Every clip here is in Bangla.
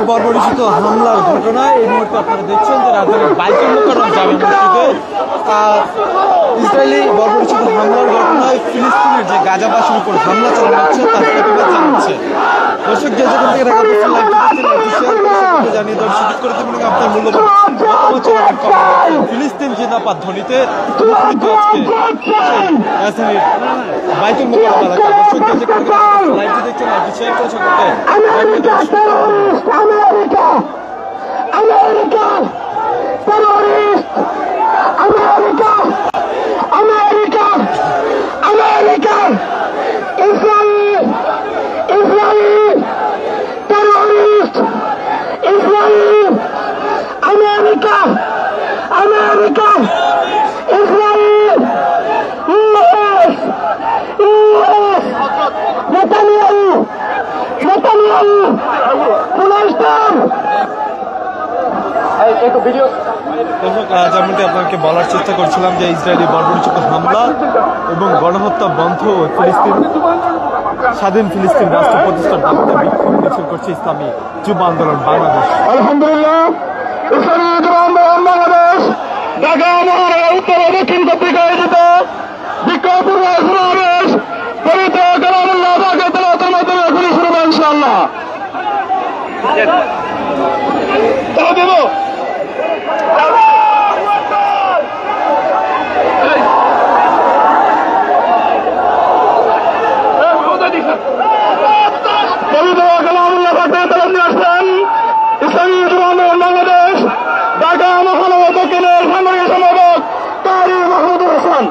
বর্বরিচিত হামলার ঘটনায় এই মুহূর্তে আপনারা দেখছেন যে রাজধানীর বাইতুল মোকাররম জামে মসজিদে ইসরায়েলি বর্বরিচিত হামলার ঘটনায় ফিলিস্তিনের যে গাজাবাসীর উপর হামলা চালানো হচ্ছে তার প্রতিবাদ জানাচ্ছে। দর্শক যে যেখান থেকে দেখা যাচ্ছে লাইভটি শেয়ার করে জানিয়ে দেওয়ার সুযোগ করে দেবেন আপনার মূল্যবান ফিলিস্তিন জিন্দাবাদ ধ্বনিতে মুখরিত আজকে রাজধানীর বাইতুল মোকাররম এলাকা। দর্শক যে যেখান থেকে লাইভটি দেখছেন লাইভটি শেয়ার করে সকলকে যেমনটি আপনাকে বলার চেষ্টা করছিলাম যে ইসরায়েলি বর্বরিচিত হামলা এবং গণহত্যা বন্ধ ফিলিস্তিন স্বাধীন ফিলিস্তিন রাষ্ট্র প্রতিষ্ঠার দাবিতে বিক্ষোভ মিছিল করছে ইসলামী যুব আন্দোলন বাংলাদেশ। আলহামদুলিল্লাহ ইসলামী যুব আন্দোলন বাংলাদেশ ঢাকা মহানগর উত্তর দক্ষিণ কর্তৃক আয়োজিত বিক্ষোভ সমাবেশ পবিত্র কালামুল্লাহ পাকের তেলাওয়াতের মাধ্যমে এখনই শুরু হবে ইনশাআল্লাহ। দেব পবিত্র কালামুল্লাহ পাকের তেলাওয়াত নিয়ে আসবেন ইসলামী যুব আন্দোলন বাংলাদেশ ঢাকা মহানগর দক্ষিণের সাংগঠনিক সম্পাদক কারি মাহমুদুর হাসান।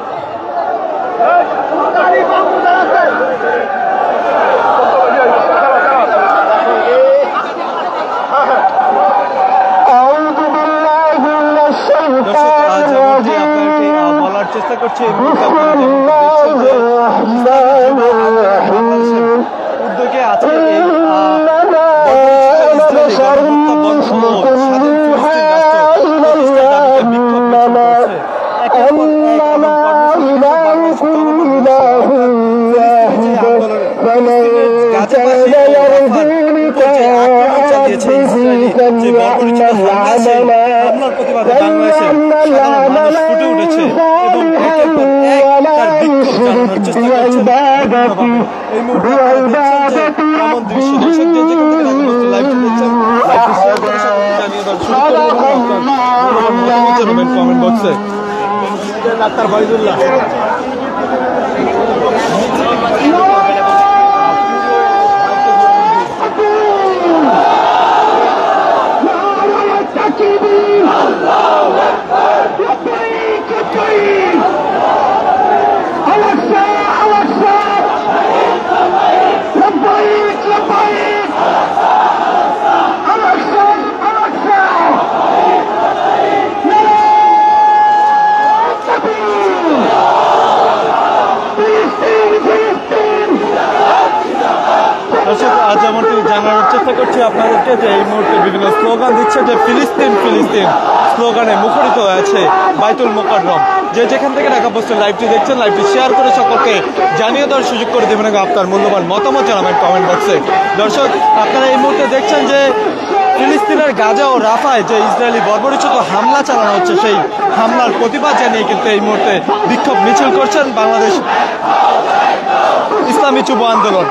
বলার চেষ্টা করছি উদ্যোগে আছে হামলার প্রতিবাদে বাংলাদেশে সাধারণ মানুষ ফুটে উঠেছে এবং একের পর এক তার বিক্ষোভ জানানোর চেষ্টা করছে। এই মুহূর্তে এমন দৃশ্য দর্শক যে যেখান থেকে লাইভটি দেখছেন লাইভটি শেয়ার করে সকলকে জানিয়ে দেওয়ার শুরু করবেন কমেন্ট বক্সে। ডাক্তার বাইদুল্লাহ যেমনটি জানানোর চেষ্টা করছি আপনাদেরকে যে এই মুহূর্তে বিভিন্ন স্লোগান দিচ্ছে যে ফিলিস্তিন ফিলিস্তিন স্লোগানে মুখরিত হয়েছে বাইতুল মোকাররম। যে যেখান থেকে ঢাকা পোস্টের লাইভটি দেখছেন লাইভটি শেয়ার করে সকলকে জানিয়ে দেওয়ার সুযোগ করে দেবেন আপনার মূল্যবান মতামত জানাবেন কমেন্ট বক্সে। দর্শক আপনারা এই মুহূর্তে দেখছেন যে ফিলিস্তিনের গাজা ও রাফায় যে ইসরায়েলি বর্বরিচিত হামলা চালানো হচ্ছে সেই হামলার প্রতিবাদ জানিয়ে কিন্তু এই মুহূর্তে বিক্ষোভ মিছিল করছেন বাংলাদেশ ইসলামী যুব আন্দোলন।